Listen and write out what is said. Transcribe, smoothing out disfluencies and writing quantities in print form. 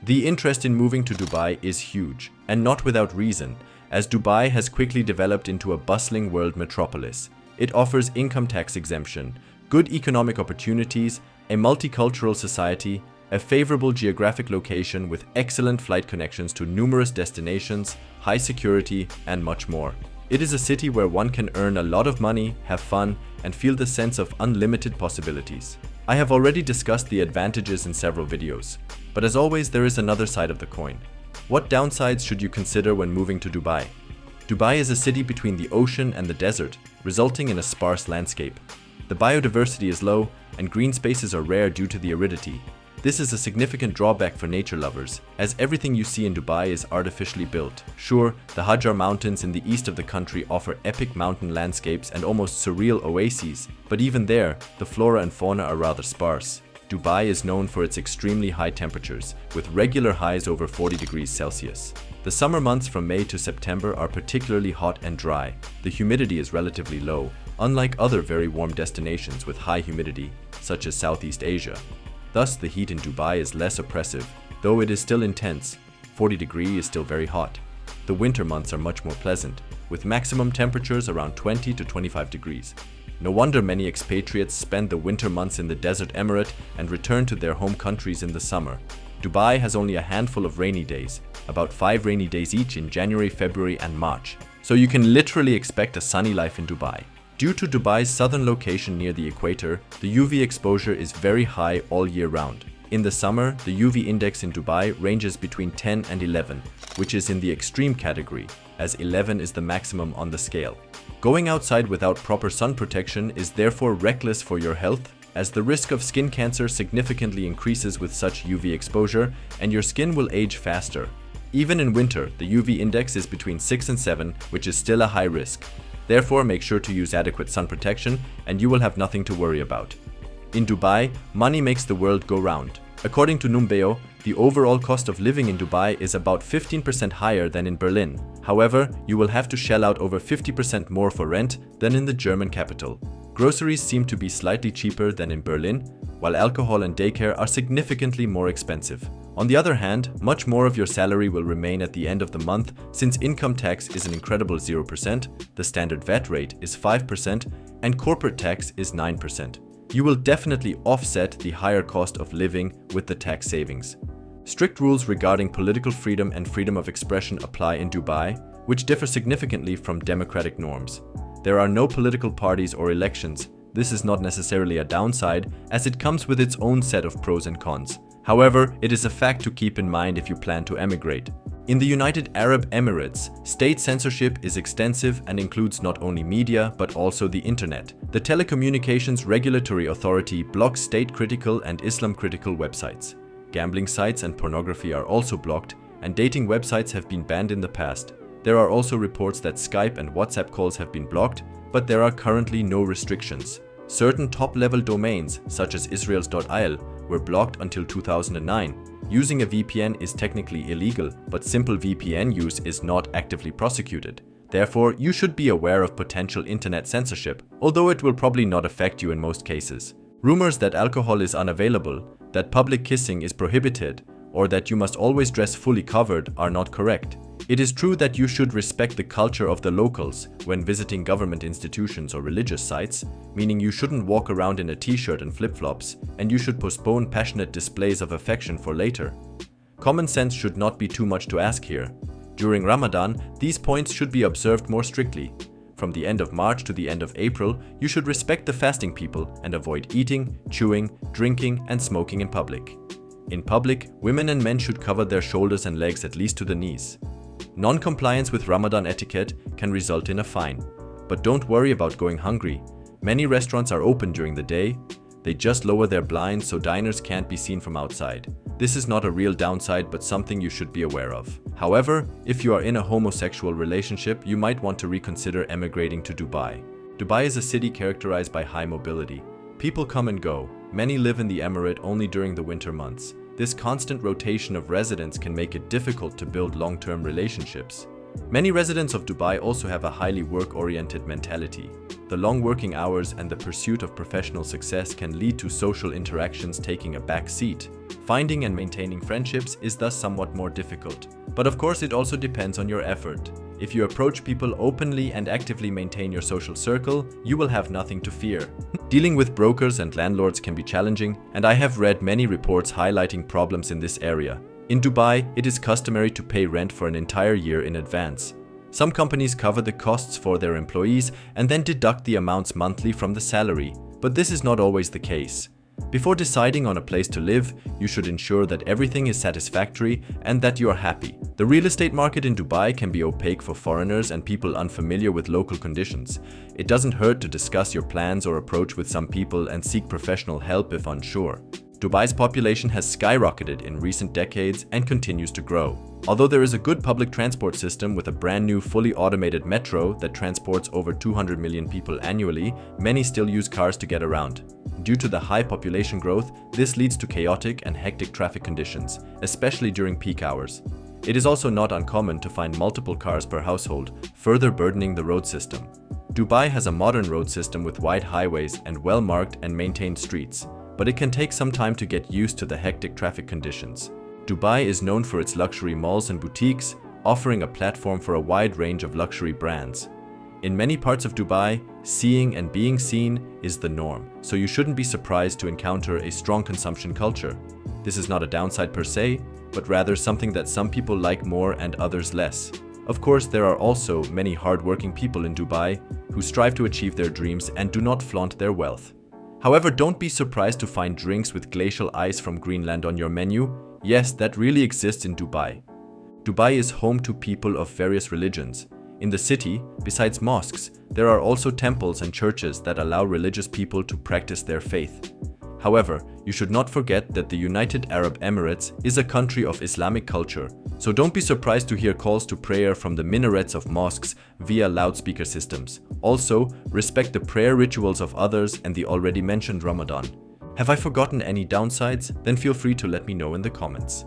The interest in moving to Dubai is huge, and not without reason, as Dubai has quickly developed into a bustling world metropolis. It offers income tax exemption, good economic opportunities, a multicultural society, a favorable geographic location with excellent flight connections to numerous destinations, high security, and much more. It is a city where one can earn a lot of money, have fun, and feel the sense of unlimited possibilities. I have already discussed the advantages in several videos, but as always there is another side of the coin. What downsides should you consider when moving to Dubai? Dubai is a city between the ocean and the desert, resulting in a sparse landscape. The biodiversity is low, and green spaces are rare due to the aridity. This is a significant drawback for nature lovers, as everything you see in Dubai is artificially built. Sure, the Hajar Mountains in the east of the country offer epic mountain landscapes and almost surreal oases, but even there, the flora and fauna are rather sparse. Dubai is known for its extremely high temperatures, with regular highs over 40 degrees Celsius. The summer months from May to September are particularly hot and dry. The humidity is relatively low, unlike other very warm destinations with high humidity, such as Southeast Asia. Thus, the heat in Dubai is less oppressive, though it is still intense. 40 degrees is still very hot. The winter months are much more pleasant, with maximum temperatures around 20 to 25 degrees. No wonder many expatriates spend the winter months in the desert emirate and return to their home countries in the summer. Dubai has only a handful of rainy days, about 5 rainy days each in January, February, and March, so you can literally expect a sunny life in Dubai. Due to Dubai's southern location near the equator, the UV exposure is very high all year round. In the summer, the UV index in Dubai ranges between 10 and 11, which is in the extreme category, as 11 is the maximum on the scale. Going outside without proper sun protection is therefore reckless for your health, as the risk of skin cancer significantly increases with such UV exposure, and your skin will age faster. Even in winter, the UV index is between 6 and 7, which is still a high risk. Therefore, make sure to use adequate sun protection and you will have nothing to worry about. In Dubai, money makes the world go round. According to Numbeo, the overall cost of living in Dubai is about 15% higher than in Berlin. However, you will have to shell out over 50% more for rent than in the German capital. Groceries seem to be slightly cheaper than in Berlin, while alcohol and daycare are significantly more expensive. On the other hand, much more of your salary will remain at the end of the month since income tax is an incredible 0%, the standard VAT rate is 5%, and corporate tax is 9%. You will definitely offset the higher cost of living with the tax savings. Strict rules regarding political freedom and freedom of expression apply in Dubai, which differ significantly from democratic norms. There are no political parties or elections. This is not necessarily a downside, as it comes with its own set of pros and cons. However, it is a fact to keep in mind if you plan to emigrate. In the United Arab Emirates, state censorship is extensive and includes not only media but also the internet. The Telecommunications Regulatory Authority blocks state-critical and Islam-critical websites. Gambling sites and pornography are also blocked, and dating websites have been banned in the past. There are also reports that Skype and WhatsApp calls have been blocked, but there are currently no restrictions. Certain top-level domains, such as Israels.il, were blocked until 2009. Using a VPN is technically illegal, but simple VPN use is not actively prosecuted. Therefore, you should be aware of potential internet censorship, although it will probably not affect you in most cases. Rumors that alcohol is unavailable, that public kissing is prohibited, or that you must always dress fully covered are not correct. It is true that you should respect the culture of the locals when visiting government institutions or religious sites, meaning you shouldn't walk around in a t-shirt and flip-flops, and you should postpone passionate displays of affection for later. Common sense should not be too much to ask here. During Ramadan, these points should be observed more strictly. From the end of March to the end of April, you should respect the fasting people and avoid eating, chewing, drinking, and smoking in public. In public, women and men should cover their shoulders and legs at least to the knees. Non-compliance with Ramadan etiquette can result in a fine. But don't worry about going hungry. Many restaurants are open during the day. They just lower their blinds so diners can't be seen from outside. This is not a real downside, but something you should be aware of. However, if you are in a homosexual relationship, you might want to reconsider emigrating to Dubai. Dubai is a city characterized by high mobility. People come and go. Many live in the emirate only during the winter months. This constant rotation of residents can make it difficult to build long-term relationships. Many residents of Dubai also have a highly work-oriented mentality. The long working hours and the pursuit of professional success can lead to social interactions taking a back seat. Finding and maintaining friendships is thus somewhat more difficult. But of course, it also depends on your effort. If you approach people openly and actively maintain your social circle, you will have nothing to fear. Dealing with brokers and landlords can be challenging, and I have read many reports highlighting problems in this area. In Dubai, it is customary to pay rent for an entire year in advance. Some companies cover the costs for their employees and then deduct the amounts monthly from the salary, but this is not always the case. Before deciding on a place to live, you should ensure that everything is satisfactory and that you are happy. The real estate market in Dubai can be opaque for foreigners and people unfamiliar with local conditions. It doesn't hurt to discuss your plans or approach with some people and seek professional help if unsure. Dubai's population has skyrocketed in recent decades and continues to grow. Although there is a good public transport system with a brand new fully automated metro that transports over 200 million people annually, many still use cars to get around. Due to the high population growth, this leads to chaotic and hectic traffic conditions, especially during peak hours. It is also not uncommon to find multiple cars per household, further burdening the road system. Dubai has a modern road system with wide highways and well-marked and maintained streets, but it can take some time to get used to the hectic traffic conditions. Dubai is known for its luxury malls and boutiques, offering a platform for a wide range of luxury brands. In many parts of Dubai, seeing and being seen is the norm, so you shouldn't be surprised to encounter a strong consumption culture. This is not a downside per se, but rather something that some people like more and others less. Of course, there are also many hard-working people in Dubai who strive to achieve their dreams and do not flaunt their wealth. However, don't be surprised to find drinks with glacial ice from Greenland on your menu. Yes, that really exists in Dubai. Dubai is home to people of various religions. In the city, besides mosques, there are also temples and churches that allow religious people to practice their faith. However, you should not forget that the United Arab Emirates is a country of Islamic culture, so don't be surprised to hear calls to prayer from the minarets of mosques via loudspeaker systems. Also, respect the prayer rituals of others and the already mentioned Ramadan. Have I forgotten any downsides? Then feel free to let me know in the comments.